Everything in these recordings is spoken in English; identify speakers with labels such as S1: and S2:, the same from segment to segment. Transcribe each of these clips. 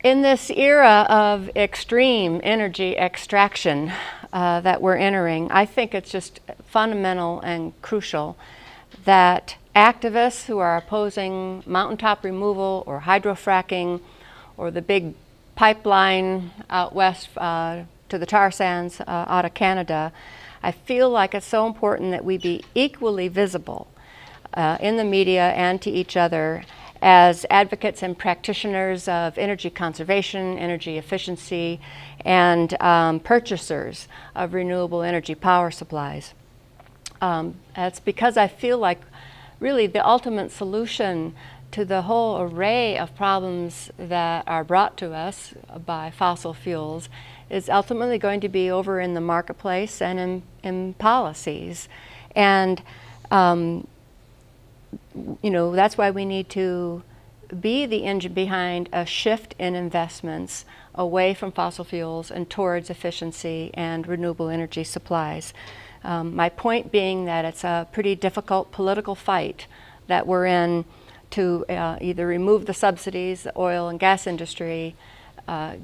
S1: In this era of extreme energy extraction that we're entering, I think it's just fundamental and crucial that activists who are opposing mountaintop removal or hydrofracking or the big pipeline out west to the tar sands out of Canada, I feel like it's so important that we be equally visible in the media and to each other as advocates and practitioners of energy conservation, energy efficiency, and purchasers of renewable energy power supplies. That's because I feel like really the ultimate solution to the whole array of problems that are brought to us by fossil fuels is ultimately going to be over in the marketplace and in policies. And you know, that's why we need to be the engine behind a shift in investments away from fossil fuels and towards efficiency and renewable energy supplies. My point being that it's a pretty difficult political fight that we're in to either remove the subsidies the oil and gas industry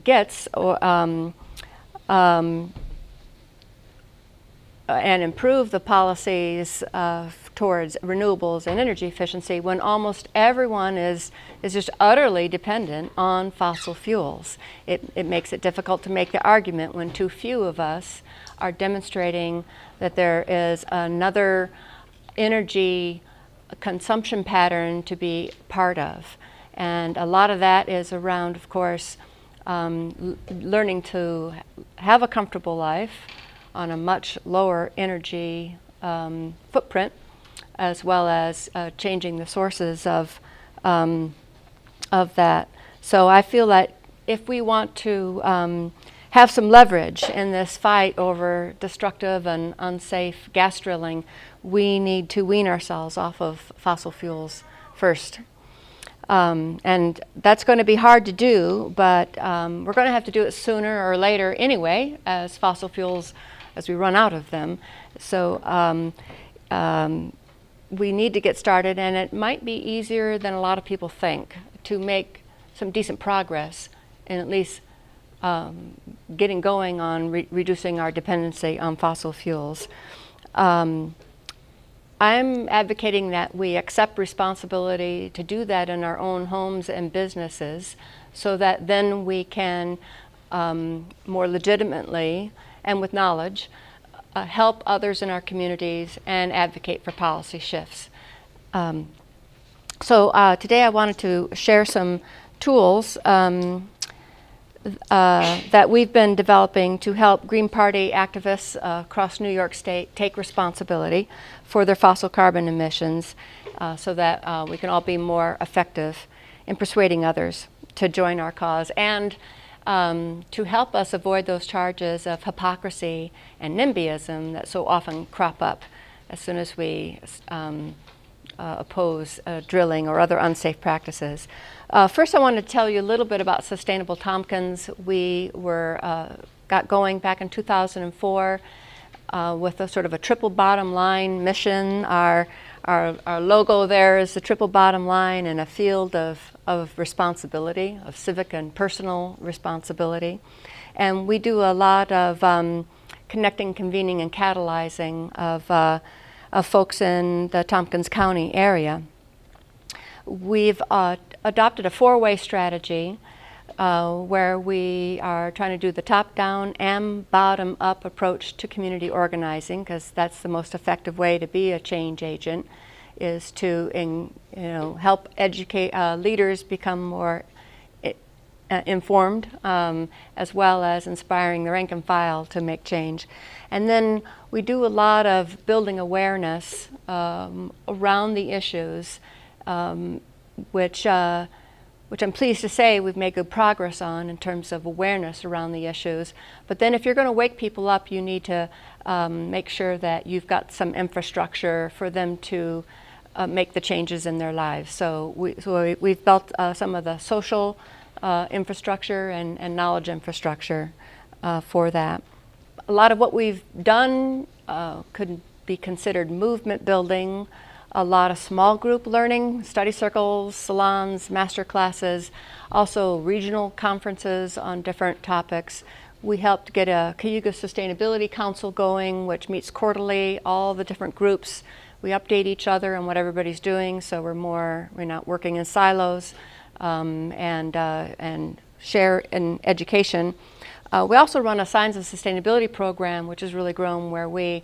S1: gets or, and improve the policies towards renewables and energy efficiency when almost everyone is just utterly dependent on fossil fuels. It makes it difficult to make the argument when too few of us are demonstrating that there is another energy consumption pattern to be part of. And a lot of that is around, of course, learning to have a comfortable life on a much lower energy footprint, as well as changing the sources of that. So I feel that if we want to have some leverage in this fight over destructive and unsafe gas drilling, we need to wean ourselves off of fossil fuels first. And that's going to be hard to do, but we're going to have to do it sooner or later anyway, as fossil fuels, as we run out of them. So we need to get started, and it might be easier than a lot of people think to make some decent progress in at least getting going on reducing our dependency on fossil fuels. I'm advocating that we accept responsibility to do that in our own homes and businesses so that then we can more legitimately and with knowledge help others in our communities and advocate for policy shifts. So today I wanted to share some tools that we've been developing to help Green Party activists across New York State take responsibility for their fossil carbon emissions so that we can all be more effective in persuading others to join our cause and to help us avoid those charges of hypocrisy and NIMBYism that so often crop up as soon as we oppose drilling or other unsafe practices. First, I want to tell you a little bit about Sustainable Tompkins. We got going back in 2004 with a sort of a triple bottom line mission. Our logo there is the triple bottom line in a field of responsibility, of civic and personal responsibility. And we do a lot of connecting, convening, and catalyzing of folks in the Tompkins County area. We've adopted a four-way strategy where we are trying to do the top-down and bottom-up approach to community organizing, because that's the most effective way to be a change agent, is to help educate leaders become more informed, as well as inspiring the rank and file to make change. And then we do a lot of building awareness around the issues, which I'm pleased to say we've made good progress on in terms of awareness around the issues. But then if you're going to wake people up, you need to make sure that you've got some infrastructure for them to make the changes in their lives. So we've built some of the social infrastructure and knowledge infrastructure for that. A lot of what we've done could be considered movement building. A lot of small group learning, study circles, salons, master classes, Also regional conferences on different topics. We helped get a Cayuga Sustainability Council going, which meets quarterly, all the different groups. We update each other on what everybody's doing, so we're not working in silos, and share in education. We also run a Signs of Sustainability program, which has really grown, where we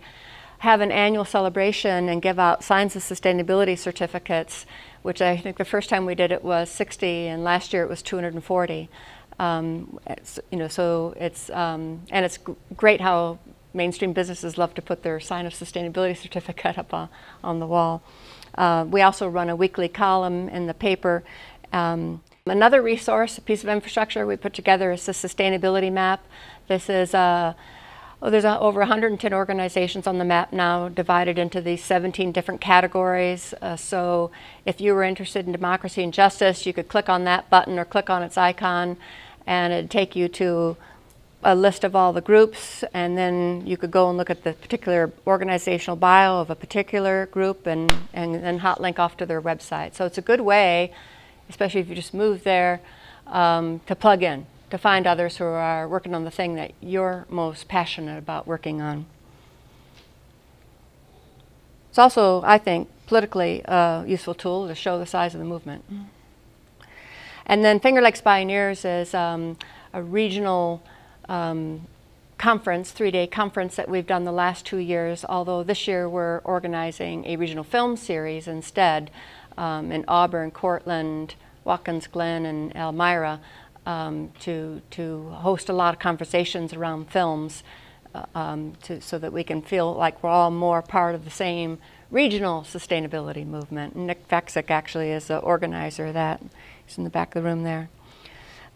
S1: have an annual celebration and give out Signs of Sustainability certificates, which I think the first time we did it was 60, and last year it was 240. So it's and it's great how mainstream businesses love to put their Sign of Sustainability certificate up on the wall. We also run a weekly column in the paper. Another resource, a piece of infrastructure we put together, is the sustainability map. This is there's over 110 organizations on the map now, divided into these 17 different categories. So if you were interested in democracy and justice, you could click on that button or click on its icon, and it'd take you to a list of all the groups, and then you could go and look at the particular organizational bio of a particular group and then hot link off to their website. So it's a good way, especially if you just move there, to plug in, to find others who are working on the thing that you're most passionate about working on. It's also, I think, politically a useful tool to show the size of the movement. And then Finger Lakes Bioneers is a regional conference, 3-day conference that we've done the last 2 years, although this year we're organizing a regional film series instead in Auburn, Cortland, Watkins Glen, and Elmira, to host a lot of conversations around films so that we can feel like we're all more part of the same regional sustainability movement. And Nick Vexick actually is the organizer of that. He's in the back of the room there.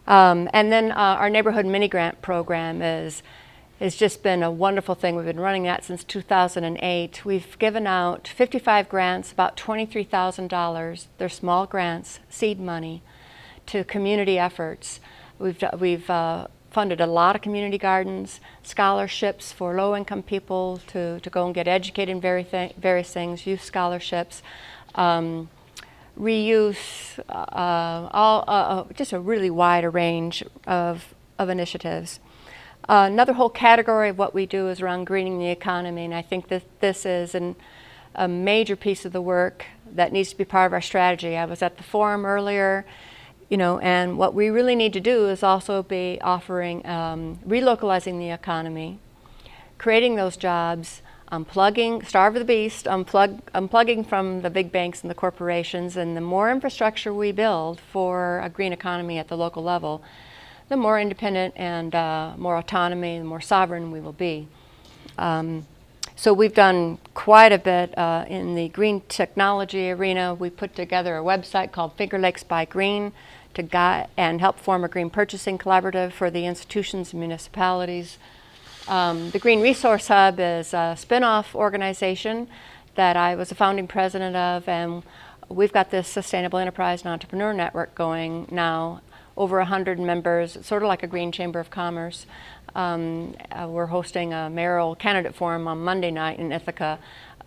S1: And then our neighborhood mini grant program has just been a wonderful thing. We've been running that since 2008. We've given out 55 grants, about $23,000. They're small grants, seed money, to community efforts. We've funded a lot of community gardens, scholarships for low-income people to go and get educated in various things, youth scholarships, reuse, just a really wide range of initiatives. Another whole category of what we do is around greening the economy, and I think that this is a major piece of the work that needs to be part of our strategy. I was at the forum earlier, and what we really need to do is also be offering, relocalizing the economy, creating those jobs, unplugging, starve the beast, unplugging from the big banks and the corporations, and the more infrastructure we build for a green economy at the local level, the more independent and more autonomy and more sovereign we will be. So we've done quite a bit in the green technology arena. We put together a website called Finger Lakes by Green to guide and help form a green purchasing collaborative for the institutions and municipalities. The Green Resource Hub is a spin-off organization that I was a founding president of, and we've got this Sustainable Enterprise and Entrepreneur Network going now, over 100 members, sort of like a Green Chamber of Commerce. We're hosting a mayoral candidate forum on Monday night in Ithaca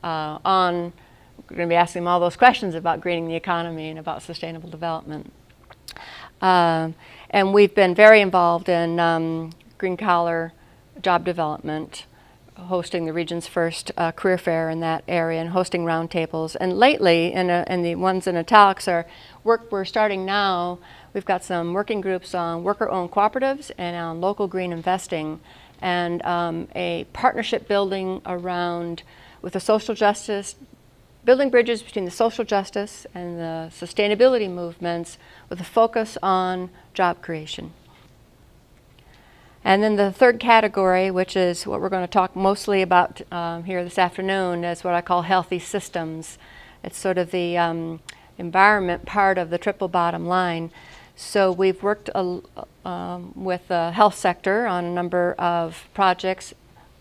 S1: we're going to be asking them all those questions about greening the economy and about sustainable development. And we've been very involved in green collar job development, hosting the region's first career fair in that area and hosting roundtables. And lately, and the ones in italics are work we're starting now. We've got some working groups on worker-owned cooperatives and on local green investing, and a partnership building around with the social justice, building bridges between the social justice and the sustainability movements with a focus on job creation. And then the third category, which is what we're going to talk mostly about here this afternoon, is what I call healthy systems. It's sort of the environment part of the triple bottom line. So we've worked with the health sector on a number of projects.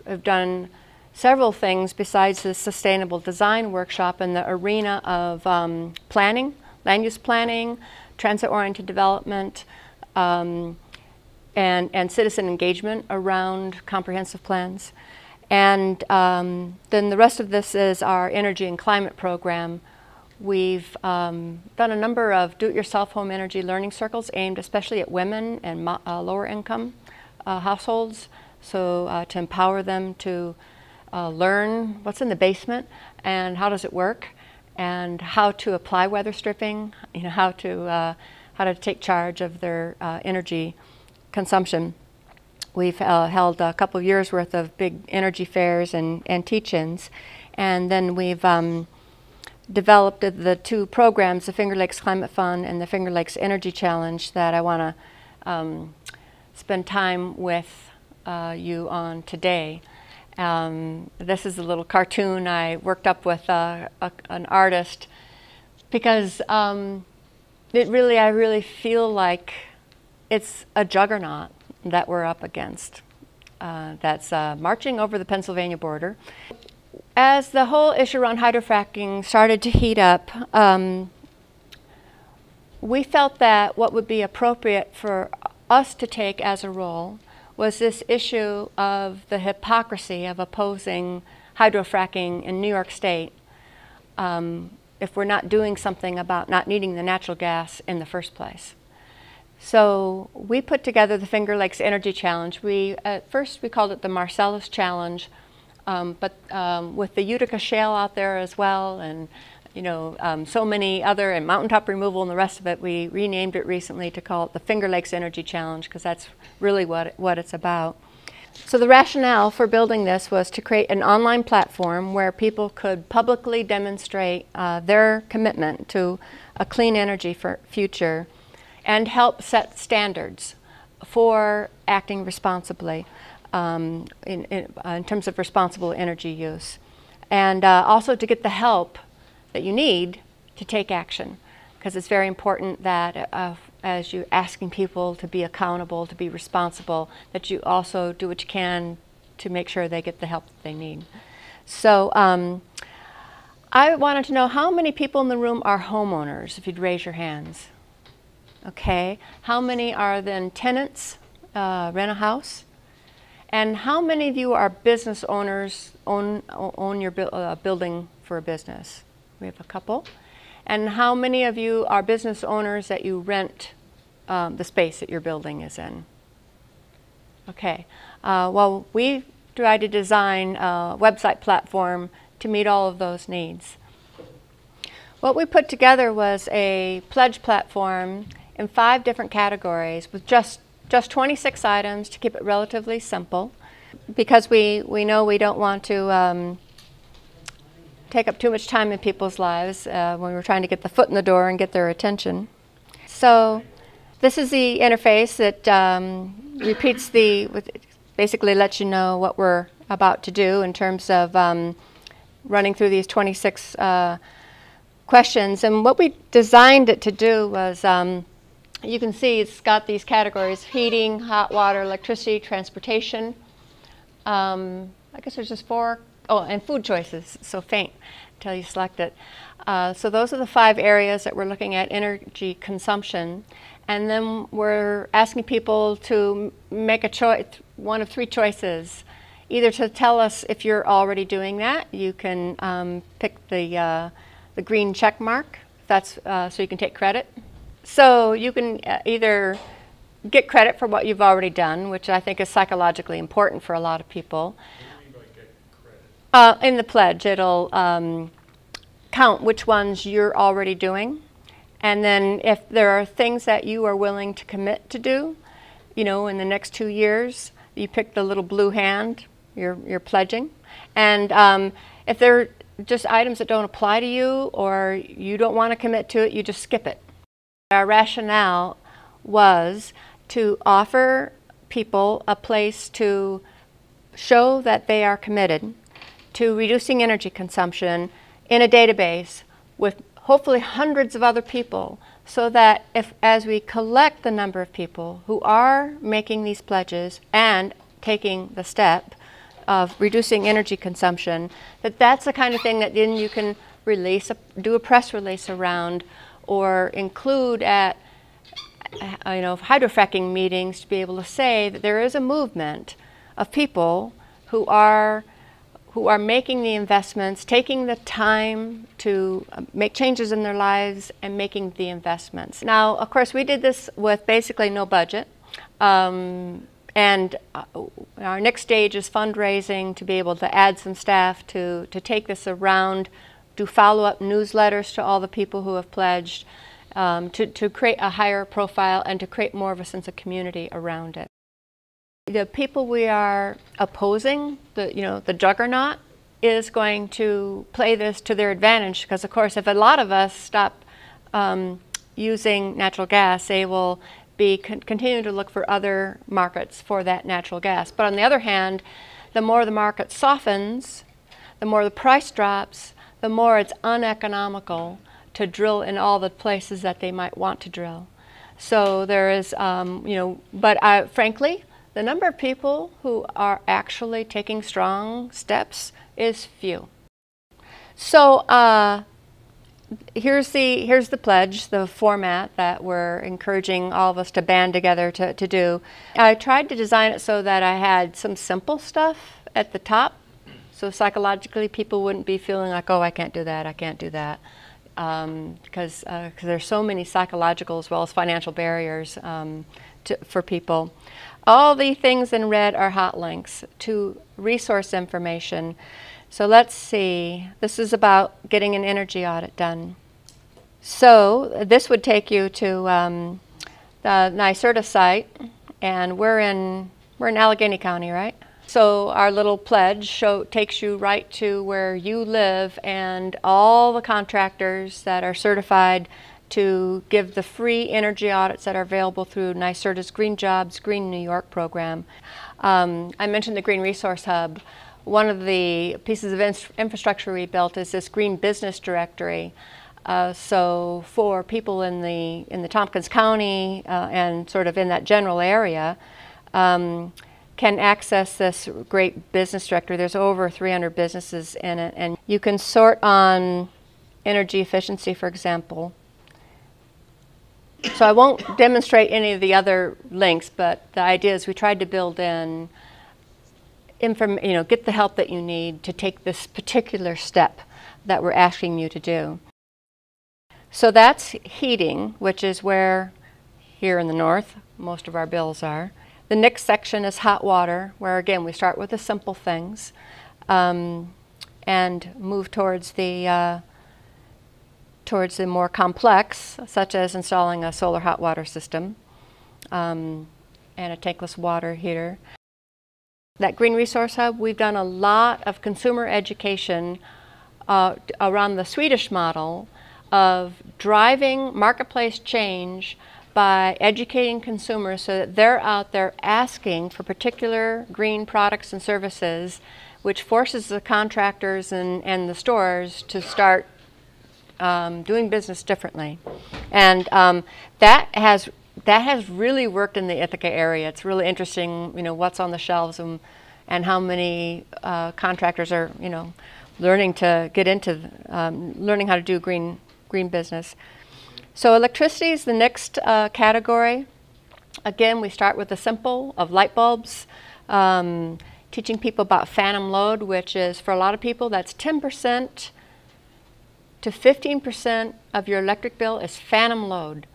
S1: We've done several things besides the sustainable design workshop in the arena of planning, land use planning, transit-oriented development, and citizen engagement around comprehensive plans. And then the rest of this is our energy and climate program, We've done a number of do-it-yourself home energy learning circles aimed especially at women and lower income households, so to empower them to learn what's in the basement and how does it work, and how to apply weather stripping, how to take charge of their energy consumption. We've held a couple of years worth of big energy fairs and teach-ins, and then we've developed the two programs, the Finger Lakes Climate Fund and the Finger Lakes Energy Challenge, that I want to spend time with you on today. This is a little cartoon I worked up with an artist, because I really feel like it's a juggernaut that we're up against that's marching over the Pennsylvania border. As the whole issue around hydrofracking started to heat up, we felt that what would be appropriate for us to take as a role was this issue of the hypocrisy of opposing hydrofracking in New York State if we're not doing something about not needing the natural gas in the first place. So we put together the Finger Lakes Energy Challenge. At first we called it the Marcellus Challenge, but with the Ithaca shale out there as well, and so many other, and mountaintop removal and the rest of it, we renamed it recently to call it the Finger Lakes Energy Challenge, because that's really what it's about. So the rationale for building this was to create an online platform where people could publicly demonstrate their commitment to a clean energy future and help set standards for acting responsibly in terms of responsible energy use, and also to get the help that you need to take action, because it's very important that as you're asking people to be accountable, to be responsible, that you also do what you can to make sure they get the help that they need. So I wanted to know how many people in the room are homeowners, if you'd raise your hands. Okay. How many are then tenants, rent a house? And how many of you are business owners, own your building for a business? We have a couple. And how many of you are business owners that you rent the space that your building is in? Okay. Well, we tried to design a website platform to meet all of those needs. What we put together was a pledge platform in 5 different categories with just 26 items to keep it relatively simple, because we know we don't want to take up too much time in people's lives when we're trying to get the foot in the door and get their attention. So this is the interface that repeats basically lets you know what we're about to do in terms of running through these 26 questions. And what we designed it to do was, you can see it's got these categories: heating, hot water, electricity, transportation. I guess there's just 4. Oh, and food choices, so faint until you select it. So those are the 5 areas that we're looking at energy consumption. And then we're asking people to make a choice, one of 3 choices. Either to tell us if you're already doing that. You can pick the green check mark, that's, so you can take credit. So you can either get credit for what you've already done, which I think is psychologically important for a lot of people. In the pledge, it'll count which ones you're already doing. And then if there are things that you are willing to commit to do, in the next 2 years, you pick the little blue hand, you're pledging. And if they're just items that don't apply to you or you don't want to commit to it, you just skip it. Our rationale was to offer people a place to show that they are committed to reducing energy consumption in a database with hopefully hundreds of other people, so that as we collect the number of people who are making these pledges and taking the step of reducing energy consumption, that's the kind of thing that then you can do a press release around, or include at hydrofracking meetings, to be able to say that there is a movement of people who who are making the investments, taking the time to make changes in their lives and making the investments. Now, of course, we did this with basically no budget. And our next stage is fundraising to be able to add some staff to take this around, do follow-up newsletters to all the people who have pledged, to create a higher profile and to create more of a sense of community around it. The people we are opposing, the juggernaut, is going to play this to their advantage because, of course, if a lot of us stop using natural gas, they will be continuing to look for other markets for that natural gas. But on the other hand, the more the market softens, the more the price drops, the more it's uneconomical to drill in all the places that they might want to drill. So there is, frankly, the number of people who are actually taking strong steps is few. So here's the pledge, the format that we're encouraging all of us to band together to do. I tried to design it so that I had some simple stuff at the top, so psychologically people wouldn't be feeling like, oh, I can't do that, because there's so many psychological as well as financial barriers for people. All the things in red are hot links to resource information. So let's see, this is about getting an energy audit done. So this would take you to the NYSERDA site, and we're in Allegheny County, right? So our little pledge takes you right to where you live and all the contractors that are certified to give the free energy audits that are available through NYSERDA's Green Jobs, Green New York program. I mentioned the Green Resource Hub. One of the pieces of infrastructure we built is this Green Business Directory. So for people in the Tompkins County and sort of in that general area, can access this great business directory. There's over 300 businesses in it, and you can sort on energy efficiency, for example. So I won't demonstrate any of the other links, but the idea is we tried to build in, get the help that you need to take this particular step that we're asking you to do. So that's heating, which is where, here in the north, most of our bills are. The next section is hot water, where again we start with the simple things and move towards the more complex, such as installing a solar hot water system and a tankless water heater. That Green Resource Hub, we've done a lot of consumer education around the Swedish model of driving marketplace change by educating consumers so that they're out there asking for particular green products and services, which forces the contractors and the stores to start doing business differently. And that has really worked in the Ithaca area. It's really interesting, what's on the shelves and how many contractors are, learning to get into learning how to do green business. So electricity is the next category. Again, we start with the simple of light bulbs, teaching people about phantom load, which is, for a lot of people, that's 10% to 15% of your electric bill is phantom load.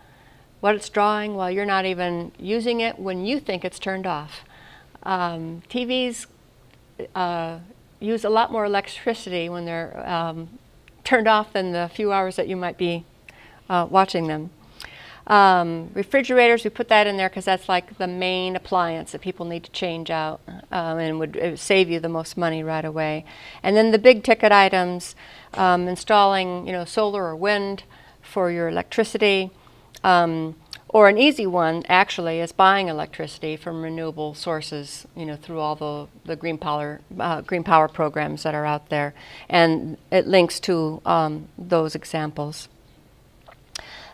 S1: What it's drawing while you're not even using it when you think it's turned off. TVs use a lot more electricity when they're turned off than the few hours that you might be watching them. Refrigerators, we put that in there because that's like the main appliance that people need to change out and would save you the most money right away. And then the big ticket items, installing solar or wind for your electricity, or an easy one actually is buying electricity from renewable sources, through all the green power programs that are out there, and it links to those examples.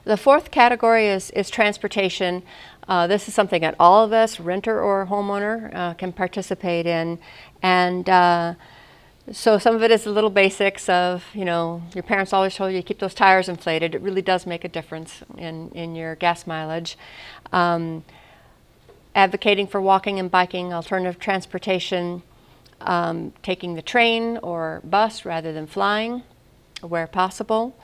S1: The fourth category is transportation. This is something that all of us, renter or homeowner, can participate in. And so some of it is the little basics of, your parents always told you to keep those tires inflated. It really does make a difference in your gas mileage. Advocating for walking and biking, alternative transportation, taking the train or bus rather than flying where possible,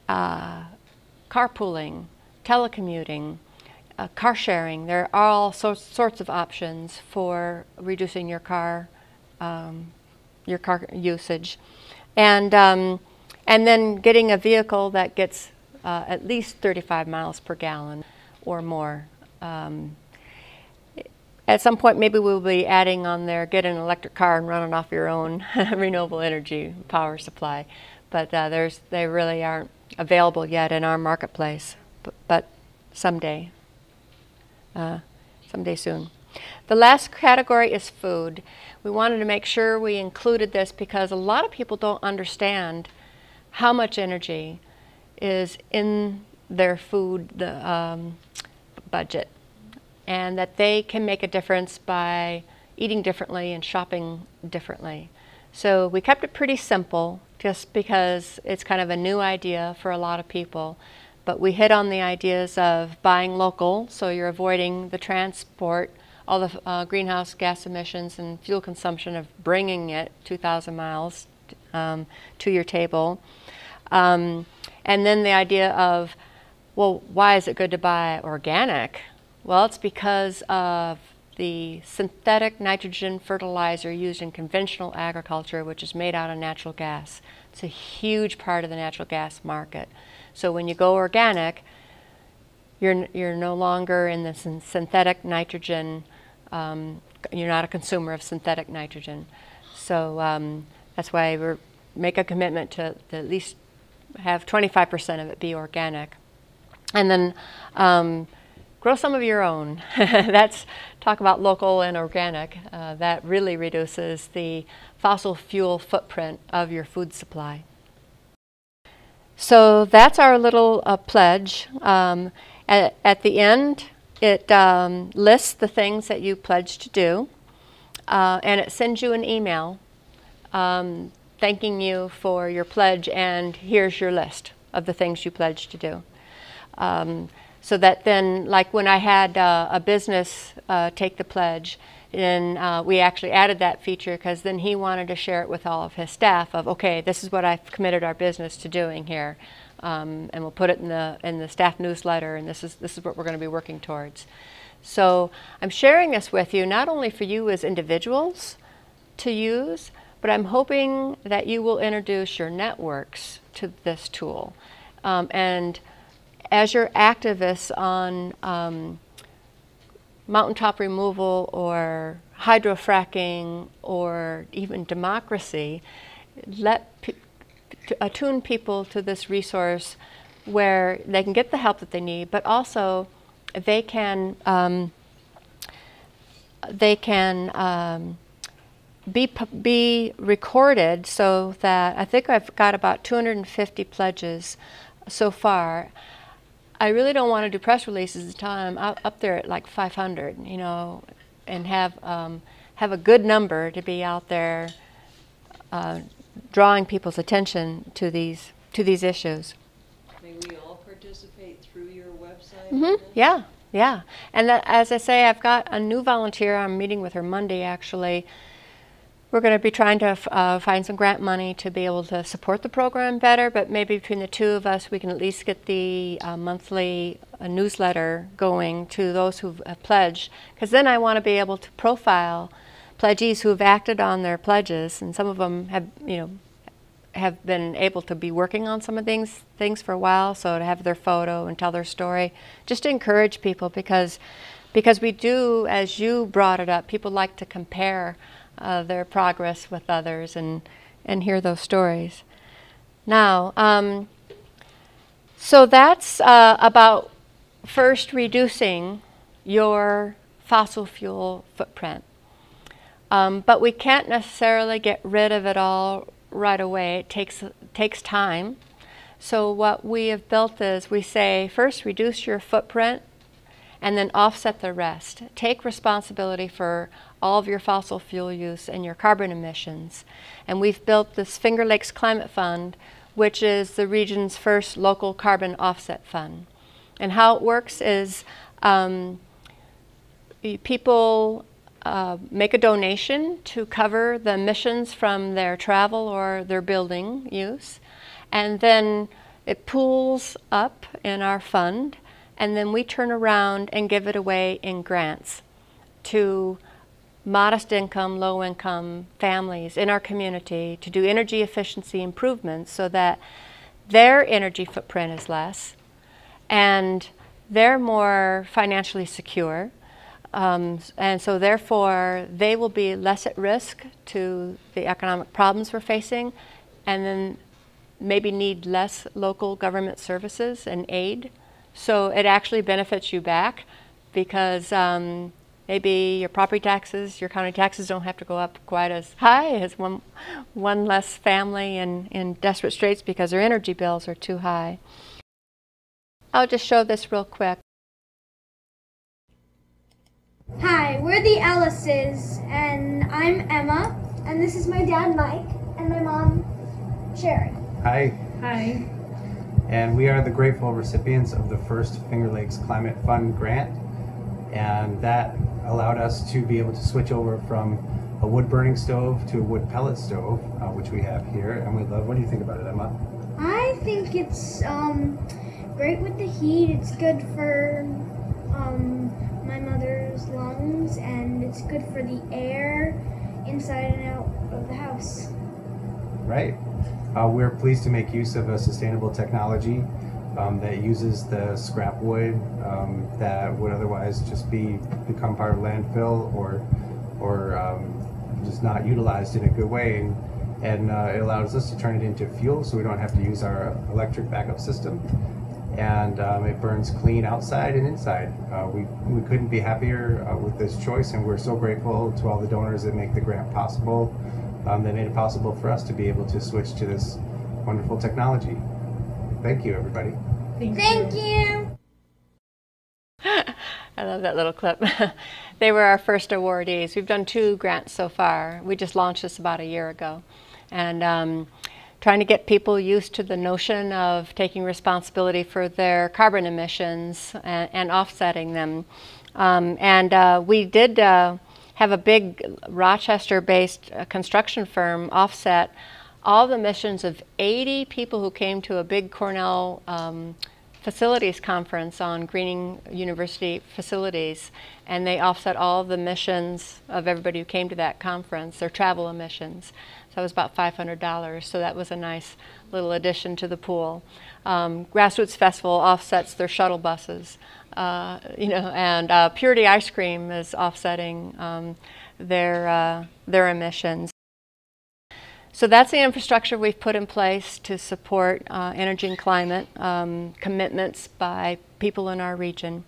S1: carpooling, telecommuting, car sharing. There are all sorts of options for reducing your car usage, and then getting a vehicle that gets at least 35 miles per gallon or more. At some point, maybe we'll be adding on there, get an electric car and running off your own renewable energy power supply. But they really aren't available yet in our marketplace, but someday soon. The last category is food. We wanted to make sure we included this because a lot of people don't understand how much energy is in their food budget, and that they can make a difference by eating differently and shopping differently. So we kept it pretty simple just because it's kind of a new idea for a lot of people. But we hit on the ideas of buying local, so you're avoiding the transport, all the greenhouse gas emissions and fuel consumption of bringing it 2,000 miles to your table. And then the idea of, well, why is it good to buy organic? Well, it's because of the synthetic nitrogen fertilizer used in conventional agriculture, which is made out of natural gas. It's a huge part of the natural gas market. So when you go organic, you're no longer in the synthetic nitrogen. You're not a consumer of synthetic nitrogen. So that's why we make a commitment to at least have 25% of it be organic. And then grow some of your own. That's talk about local and organic. That really reduces the fossil fuel footprint of your food supply. So that's our little pledge. At the end, it lists the things that you pledge to do, and it sends you an email thanking you for your pledge, and here's your list of the things you pledged to do. So that then, like when I had a business take the pledge, and we actually added that feature because then he wanted to share it with all of his staff of, okay, this is what I've committed our business to doing here, and we'll put it in the staff newsletter, and this is what we're going to be working towards. So I'm sharing this with you not only for you as individuals to use, but I'm hoping that you will introduce your networks to this tool. And as your activists on mountaintop removal or hydrofracking or even democracy, attune people to this resource where they can get the help that they need, but also they can be recorded, so that I think I've got about 250 pledges so far. I really don't want to do press releases until I'm up there at like 500, you know, and have a good number to be out there drawing people's attention to these issues.
S2: May we all participate through your website?
S1: Mm-hmm. Yeah, yeah. And that, as I say, I've got a new volunteer. I'm meeting with her Monday, actually. We're going to be trying to find some grant money to be able to support the program better, but maybe between the two of us we can at least get the monthly newsletter going to those who've pledged, because then I want to be able to profile pledgees who've acted on their pledges, and some of them have been able to be working on some of things for a while, so to have their photo and tell their story, just to encourage people, because we do, as you brought it up, people like to compare their progress with others and hear those stories. Now, so that's about first reducing your fossil fuel footprint. But we can't necessarily get rid of it all right away. It takes time. So what we have built is we say, first reduce your footprint and then offset the rest. Take responsibility for all of your fossil fuel use and your carbon emissions. And we've built this Finger Lakes Climate Fund, which is the region's first local carbon offset fund. And how it works is people make a donation to cover the emissions from their travel or their building use. And then it pools up in our fund, and then we turn around and give it away in grants to modest income, low income families in our community to do energy efficiency improvements so that their energy footprint is less and they're more financially secure. And so therefore they will be less at risk to the economic problems we're facing, and then maybe need less local government services and aid. So it actually benefits you back because maybe your property taxes, your county taxes don't have to go up quite as high as one less family in desperate straits because their energy bills are too high. I'll just show this real quick.
S3: Hi, we're the Ellises, and I'm Emma, and this is my dad, Mike, and my mom, Sherry.
S4: Hi.
S5: Hi.
S4: And we are the grateful recipients of the first Finger Lakes Climate Fund grant, and that allowed us to be able to switch over from a wood-burning stove to a wood pellet stove, which we have here, and we love. What do you think about it, Emma?
S3: I think it's great with the heat. It's good for my mother's lungs, and it's good for the air inside and out of the house.
S4: Right. We're pleased to make use of a sustainable technology that uses the scrap wood that would otherwise just become part of landfill or just not utilized in a good way, and it allows us to turn it into fuel so we don't have to use our electric backup system, and it burns clean outside and inside. We couldn't be happier with this choice, and we're so grateful to all the donors that make the grant possible. They made it possible for us to be able to switch to this wonderful technology. Thank you, everybody.
S3: Thank you.
S1: I love that little clip. They were our first awardees. We've done 2 grants so far. We just launched this about a year ago. And trying to get people used to the notion of taking responsibility for their carbon emissions and offsetting them. We did have a big Rochester-based construction firm offset all the emissions of 80 people who came to a big Cornell facilities conference on greening university facilities, and they offset all the emissions of everybody who came to that conference, their travel emissions. So it was about $500, so that was a nice little addition to the pool. Grassroots Festival offsets their shuttle buses, and Purity Ice Cream is offsetting their emissions. So that's the infrastructure we've put in place to support energy and climate commitments by people in our region.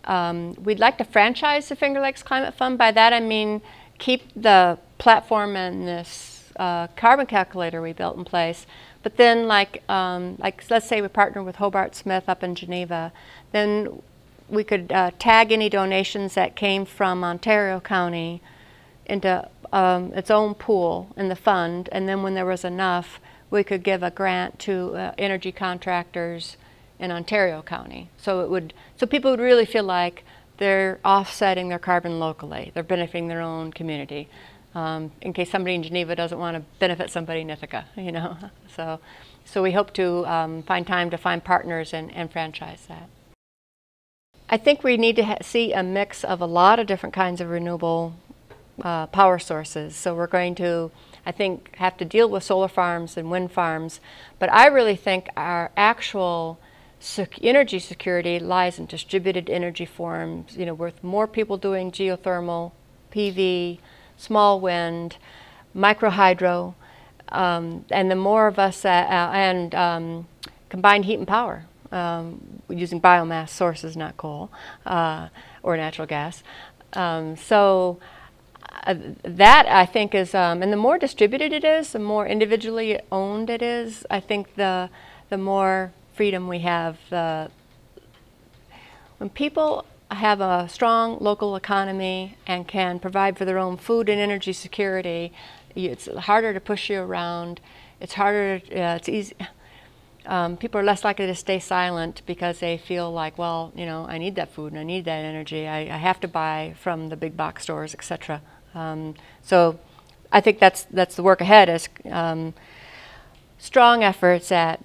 S1: We'd like to franchise the Finger Lakes Climate Fund. By that I mean keep the platform and this carbon calculator we built in place, but then like let's say we partner with Hobart Smith up in Geneva, then we could tag any donations that came from Ontario County into its own pool in the fund, and then when there was enough, we could give a grant to energy contractors in Ontario County. So people would really feel like they're offsetting their carbon locally. They're benefiting their own community. In case somebody in Geneva doesn't want to benefit somebody in Ithaca, So we hope to find time to find partners and franchise that. I think we need to see a mix of a lot of different kinds of renewable power sources. So we're going to, I think, have to deal with solar farms and wind farms, but I really think our actual energy security lies in distributed energy forms, with more people doing geothermal, PV, small wind, microhydro, and the more of us combined heat and power, using biomass sources, not coal or natural gas. That I think is, and the more distributed it is, the more individually owned it is, I think the more freedom we have. When people have a strong local economy and can provide for their own food and energy security, it's harder to push you around. It's harder, it's easy. people are less likely to stay silent because they feel like, well, I need that food and I need that energy. I have to buy from the big box stores, etc. So I think that's the work ahead, is strong efforts at,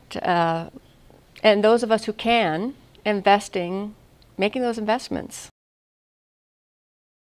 S1: and those of us who can, making those investments